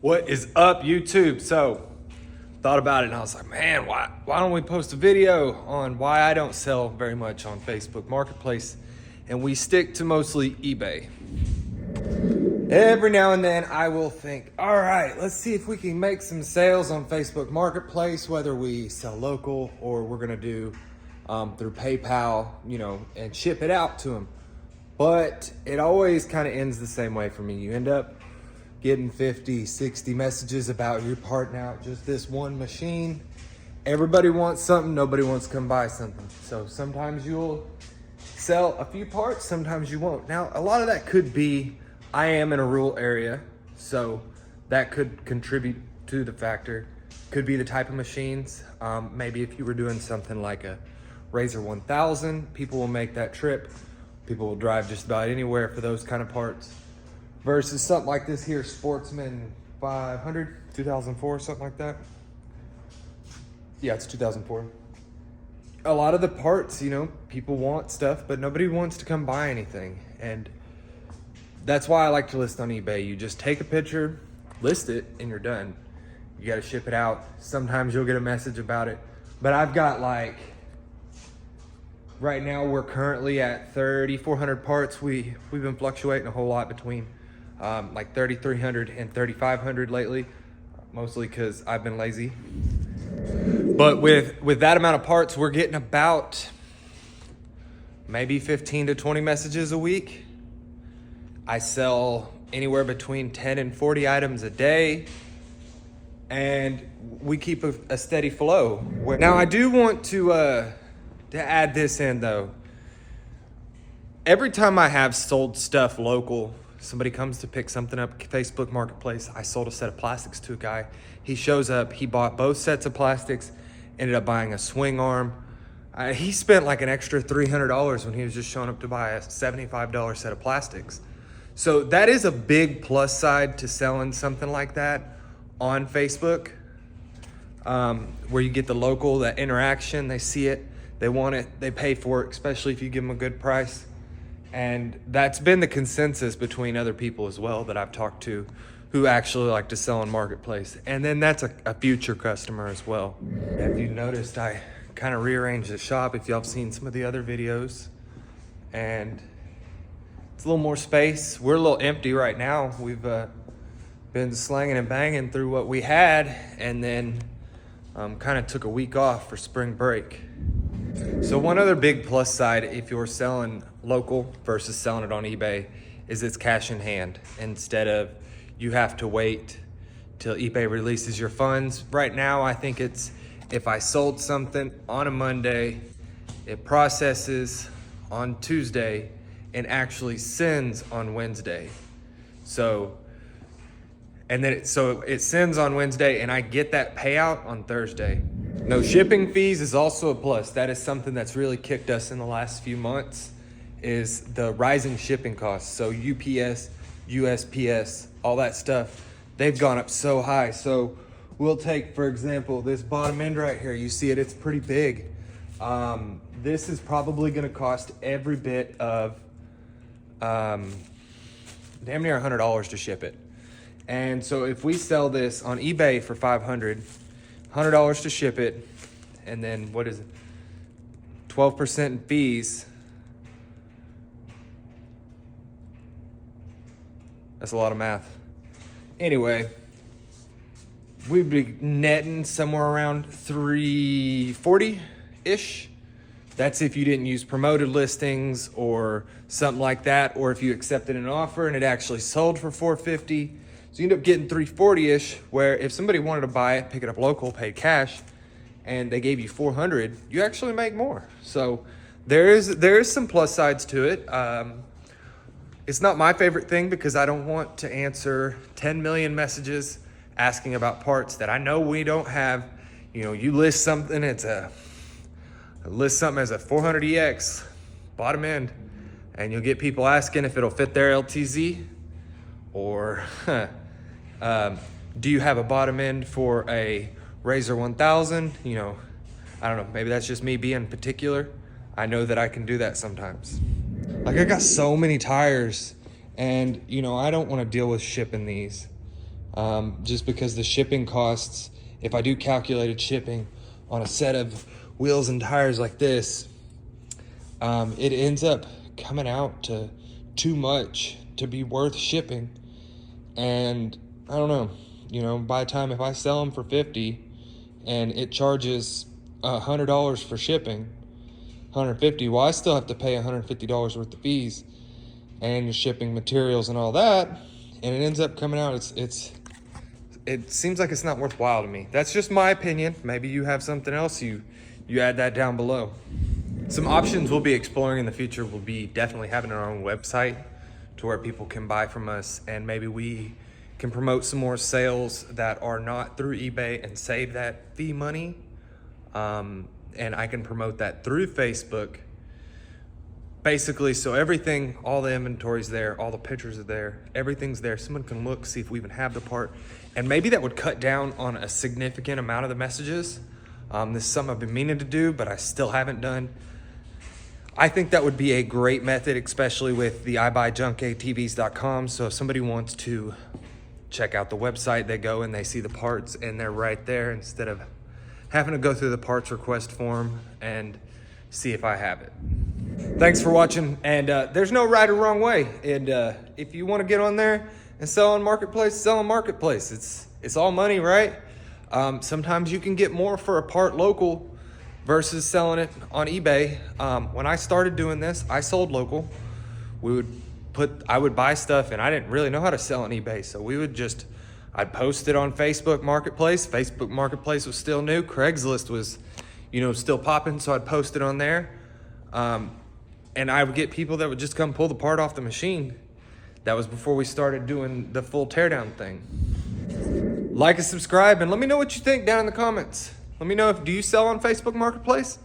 What is up, YouTube? So, thought about it and I was like, man, why don't we post a video on why I don't sell very much on Facebook Marketplace, and we stick to mostly eBay. Every now and then I will think, all right, let's see if we can make some sales on Facebook Marketplace, whether we sell local or we're gonna do through PayPal, and ship it out to them. But it always kind of ends the same way for me. You end up getting 50, 60 messages about your part now, just this one machine. Everybody wants something, nobody wants to come buy something. So sometimes you'll sell a few parts, sometimes you won't. Now, a lot of that could be, I am in a rural area, so that could contribute to the factor. Could be the type of machines. Maybe if you were doing something like a Razor 1000, people will make that trip. People will drive just about anywhere for those kind of parts. Versus something like this here, Sportsman 500, 2004, something like that. Yeah, it's 2004. A lot of the parts, people want stuff, but nobody wants to come buy anything. And that's why I like to list on eBay. You just take a picture, list it, and you're done. You gotta ship it out. Sometimes you'll get a message about it. But I've got right now we're currently at 3,400 parts. We've been fluctuating a whole lot between 3,300 and 3,500 lately, mostly because I've been lazy. But with that amount of parts, we're getting about maybe 15 to 20 messages a week. I sell anywhere between 10 and 40 items a day, and we keep a steady flow. Now, I do want to add this in though. Every time I have sold stuff local, somebody comes to pick something up, Facebook Marketplace, I sold a set of plastics to a guy. He shows up, he bought both sets of plastics, ended up buying a swing arm. He spent like an extra $300 when he was just showing up to buy a $75 set of plastics. So that is a big plus side to selling something like that on Facebook, where you get the local, that interaction, they see it, they want it, they pay for it, especially if you give them a good price. And that's been the consensus between other people as well that I've talked to who actually like to sell on Marketplace. And then that's a future customer as well. If you noticed, I kind of rearranged the shop, if y'all have seen some of the other videos. And it's a little more space. We're a little empty right now. We've been slanging and banging through what we had, and then kind of took a week off for spring break. So one other big plus side, if you're selling local versus selling it on eBay, is it's cash in hand. Instead of you have to wait till eBay releases your funds. Right now, I think it's, if I sold something on a Monday, it processes on Tuesday and actually sends on Wednesday. So it sends on Wednesday and I get that payout on Thursday. No shipping fees is also a plus. That is something that's really kicked us in the last few months, is the rising shipping costs. So UPS, USPS, all that stuff, they've gone up so high. So we'll take, for example, this bottom end right here. You see it, it's pretty big. This is probably gonna cost every bit of damn near $100 to ship it. And so if we sell this on eBay for $500, $100 to ship it, and then what is it? 12% in fees. That's a lot of math. Anyway, we'd be netting somewhere around $340-ish. That's if you didn't use promoted listings or something like that, or if you accepted an offer and it actually sold for $450. So you end up getting $340-ish, where if somebody wanted to buy it, pick it up local, paid cash, and they gave you $400, you actually make more. So there is some plus sides to it. It's not my favorite thing because I don't want to answer 10 million messages asking about parts that I know we don't have. You list something, list something as a 400EX bottom end, and you'll get people asking if it'll fit their LTZ, or do you have a bottom end for a Razor 1000? I don't know, maybe that's just me being particular. I know that I can do that sometimes. I got so many tires, and I don't want to deal with shipping these. just because the shipping costs, if I do calculated shipping on a set of wheels and tires like this, it ends up coming out to too much to be worth shipping. And I don't know, you know, by the time if I sell them for 50 and it charges $100 for shipping, 150, well, I still have to pay $150 worth of fees and shipping materials and all that, and it ends up coming out, it seems like it's not worthwhile to me. That's just my opinion. Maybe you have something else, you add that down below. Some options we'll be exploring in the future will be definitely having our own website to where people can buy from us, and maybe we can promote some more sales that are not through eBay and save that fee money. And I can promote that through Facebook. Basically, so everything, all the inventory's there, all the pictures are there, everything's there. Someone can look, see if we even have the part. And maybe that would cut down on a significant amount of the messages. This is something I've been meaning to do, but I still haven't done. I think that would be a great method, especially with the ibuyjunkatvs.com. So if somebody wants to check out the website, they go and they see the parts and they're right there instead of having to go through the parts request form and see if I have it. Thanks for watching, and there's no right or wrong way. And if you want to get on there and sell on Marketplace, sell on Marketplace. It's all money, right? Sometimes you can get more for a part local versus selling it on eBay. When I started doing this, I sold local. I would buy stuff, and I didn't really know how to sell on eBay, so I'd post it on Facebook Marketplace. Facebook Marketplace was still new. Craigslist was, still popping, so I'd post it on there. And I would get people that would just come pull the part off the machine. That was before we started doing the full teardown thing. Like and subscribe, and let me know what you think down in the comments. Let me know do you sell on Facebook Marketplace?